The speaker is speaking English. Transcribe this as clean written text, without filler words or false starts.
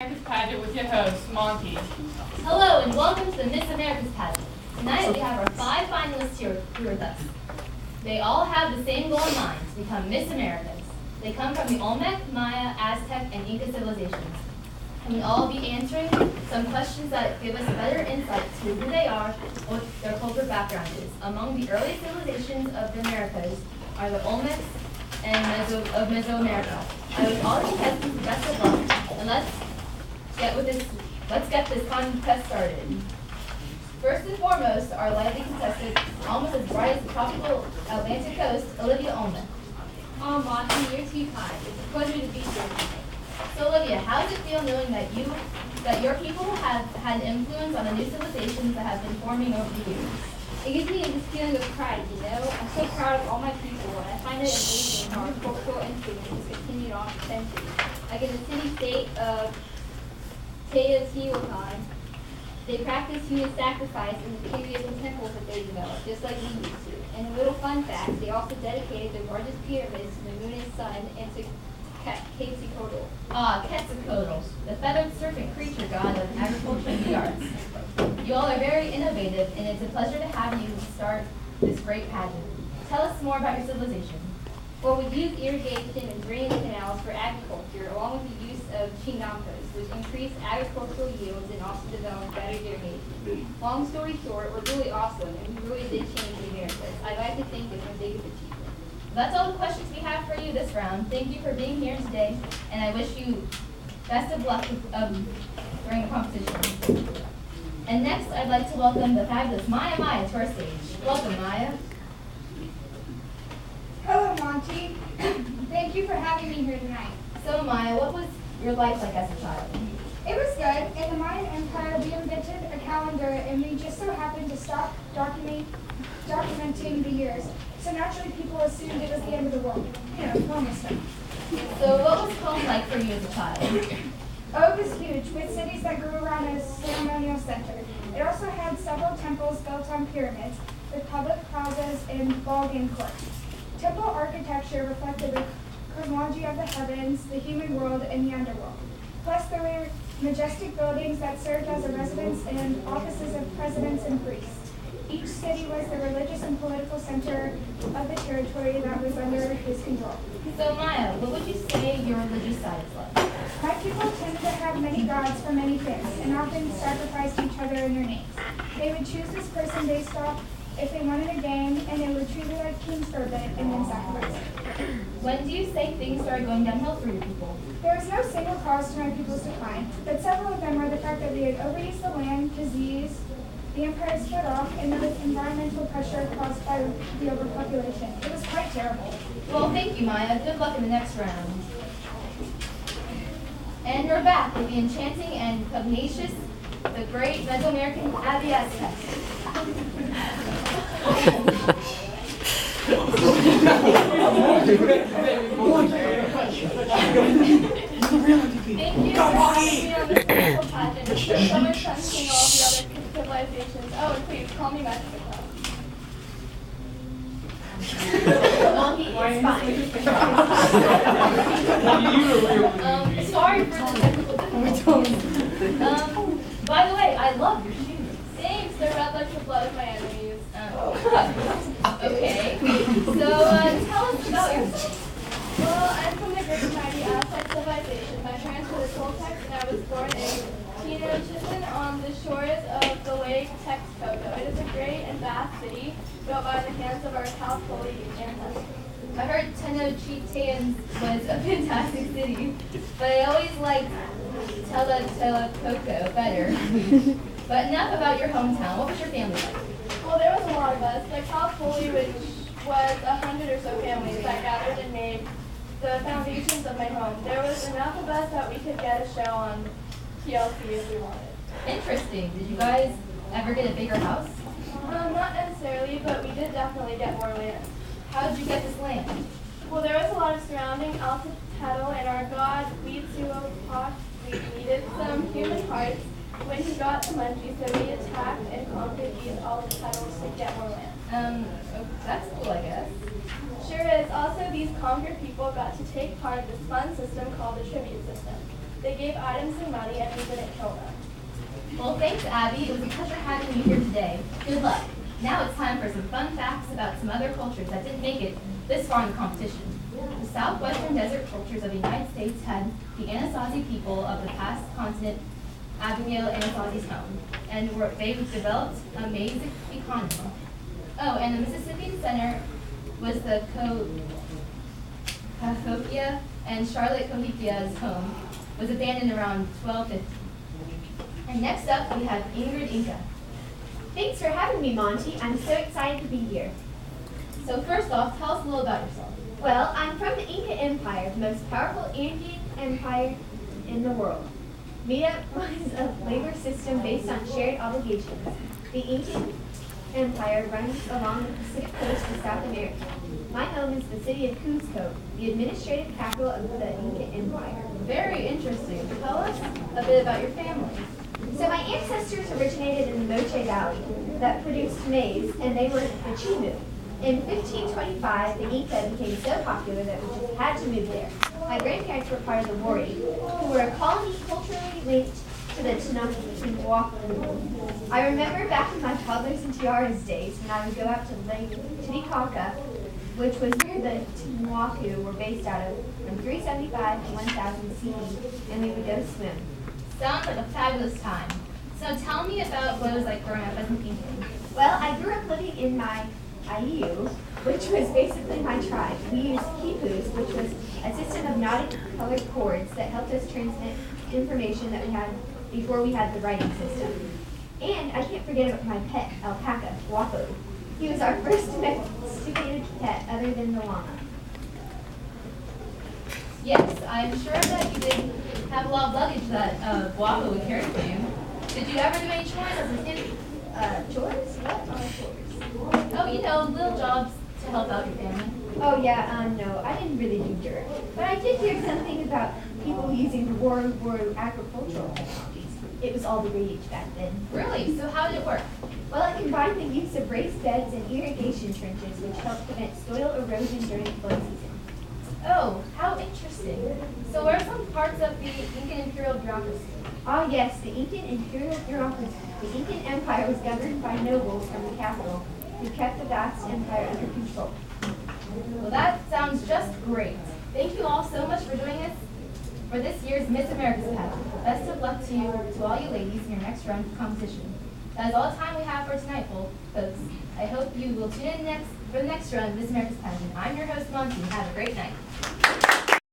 America's Pageant with your host, Monty. Hello and welcome to the Miss America's Pageant. Tonight we have our 5 finalists here with us. They all have the same goal in mind, to become Miss Americas. They come from the Olmec, Maya, Aztec, and Inca civilizations. And we all be answering some questions that give us a better insight to who they are, what their cultural background is. Among the early civilizations of the Americas are the Olmecs and Mesoamerica. I wish all the contestants the best of luck, and let's get this contest started. First and foremost, our lively contestant, almost as bright as the tropical Atlantic coast, Olivia Olmec. Oh, Monty, you're too kind. It's a pleasure to be here tonight. So Olivia, how does it feel knowing that your people have had an influence on the new civilizations that have been forming over the years? It gives me this feeling of pride, you know? I'm so proud of all my people, and I find it amazing how our cultural influence has continued on for centuries. Like in the city-state of Teotihuacan, they practice human sacrifice in the periods and temples that they developed, just like we used to. And a little fun fact, they also dedicated their largest pyramids to the moon and sun and to Quetzalcoatl. Quetzalcoatl, the feathered serpent creature god of agriculture and the arts. You all are very innovative, and it's a pleasure to have you start this great pageant. Tell us more about your civilization. Well, we use irrigation and drainage canals for agriculture, along with the use of chinampas, which increase agricultural yields and also develop better irrigation. Long story short, we're really awesome, and we really did change the Americas. I'd like to think it's a big achievement. That's all the questions we have for you this round. Thank you for being here today, and I wish you best of luck during the competition. And next, I'd like to welcome the fabulous Maya to our stage. Welcome, Maya. Hello, Monty. Thank you for having me here tonight. So, Maya, what was your life like as a child? It was good. In the Mayan Empire, we invented a calendar, and we just so happened to stop documenting the years. So naturally, people assumed it was the end of the world. You know, normal stuff. So, what was home like for you as a child? Oh, it was huge, with cities that grew around a ceremonial center. It also had several temples built on pyramids, with public plazas and ball game courts. Temple architecture reflected the cosmology of the heavens, the human world, and the underworld. Plus, there were majestic buildings that served as a residence and offices of presidents and priests. Each city was the religious and political center of the territory that was under his control. So, Maya, what would you say your religious side is like? My people tended to have many gods for many things, and often sacrificed each other in their names. They would choose this person based off if they wanted a game, and they would treat it like kings for a bit, and then sacrifice it. When do you say things started going downhill for your people? There was no single cause to my people's decline, but several of them were the fact that we had overused the land, disease, the empire split off, and there was environmental pressure caused by the overpopulation. It was quite terrible. Well, thank you, Maya. Good luck in the next round. And we're back with the enchanting and pugnacious, the great Mesoamerican Avias test. Thank you for having me on this wonderful pageant. It's so much fun seeing all the other civilizations. Oh, and please call me back to the club. Monkey is fine. Sorry for the technical difficulties. By the way, I love your shoes. Thanks, they're red like the blood of my enemies. Okay. So, tell us about yourself. Well, I'm from the great mighty Aztec civilization. My parents were the Toltecs, and I was born in Tenochtitlan on the shores of the lake Texcoco. It is a great and vast city built by the hands of our Calpoli ancestors. I heard Tenochtitlan was a fantastic city, but I always liked Telacoco better. But enough about your hometown. What was your family like? Well, there was a lot of us. The Calpoli, which was 100 or so families that gathered and made the foundations of my home. There was enough of us that we could get a show on TLC if we wanted. Interesting. Did you guys ever get a bigger house? Not necessarily, but we did definitely get more land. How did you get this land? Well, there was a lot of surrounding Altitadal, and our god Huitzilopochtli needed some human hearts when he got the munchies, so we attacked and conquered these Altitadals to get more land. That's cool, I guess. Sure is. Also, these conquered people got to take part of this fun system called the tribute system. They gave items and money and we didn't kill them. Well, thanks, Abby. It was a pleasure having you here today. Good luck. Now it's time for some fun facts about some other cultures that didn't make it this far in the competition. The southwestern desert cultures of the United States had the Anasazi people of the past continent, Abigail Anasazi's home, and they've developed an amazing economy. Oh, and the Mississippi Center was the Cahokia, and Charlotte Cahokia's home was abandoned around 1250. And next up, we have Ingrid Inca. Thanks for having me, Monty. I'm so excited to be here. So first off, tell us a little about yourself. Well, I'm from the Inca Empire, the most powerful Andean empire in the world. Mita was a labor system based on shared obligations. The Incan Empire runs along the Pacific coast of South America. My home is the city of Cuzco, the administrative capital of the Inca Empire. Very interesting. Tell us a bit about your family. So my ancestors originated in the Moche Valley that produced maize, and they were the Chimu. In 1525, the Inca became so popular that we just had to move there. My grandparents were part of the Wari, who were a colony culturally linked to the Tiwahu. I remember back in my toddlers and tiaras days when I would go out to Lake Titicaca, which was where the Tiwahu were based out of, from 375 to 1000 CE, and we would go swim. Sounds like a fabulous time. So tell me about what it was like growing up as an Incan. Well, I grew up living in my Ayu, which was basically my tribe. We used quipus, which was a system of knotted colored cords that helped us transmit information that we had before we had the writing system. And I can't forget about my pet, alpaca, Guapo. He was our first domesticated pet other than the llama. Yes, I'm sure that you did have a lot of luggage that Guapo would carry for you. Did you ever do any chores as a kid? Chores? What are chores? Oh, you know, little jobs to help out your family. Oh yeah, no, I didn't really do dirt. But I did hear something about people using the war agricultural technologies. It was all the rage back then. Really? So how did it work? Well, it combined the use of raised beds and irrigation trenches, which helped prevent soil erosion during flood season. Oh, how interesting. So what are some parts of the Incan imperial bureaucracy? Ah yes, the Incan imperial bureaucracy. The Incan Empire was governed by nobles from the capital, who kept the vast empire under control. Well, that sounds just great. Thank you all so much for doing this for this year's Miss America's pageant. Best of luck to you, to all you ladies in your next round of competition. That is all the time we have for tonight, folks. I hope you will tune in for the next round of Miss America's pageant. I'm your host, Monty. Have a great night.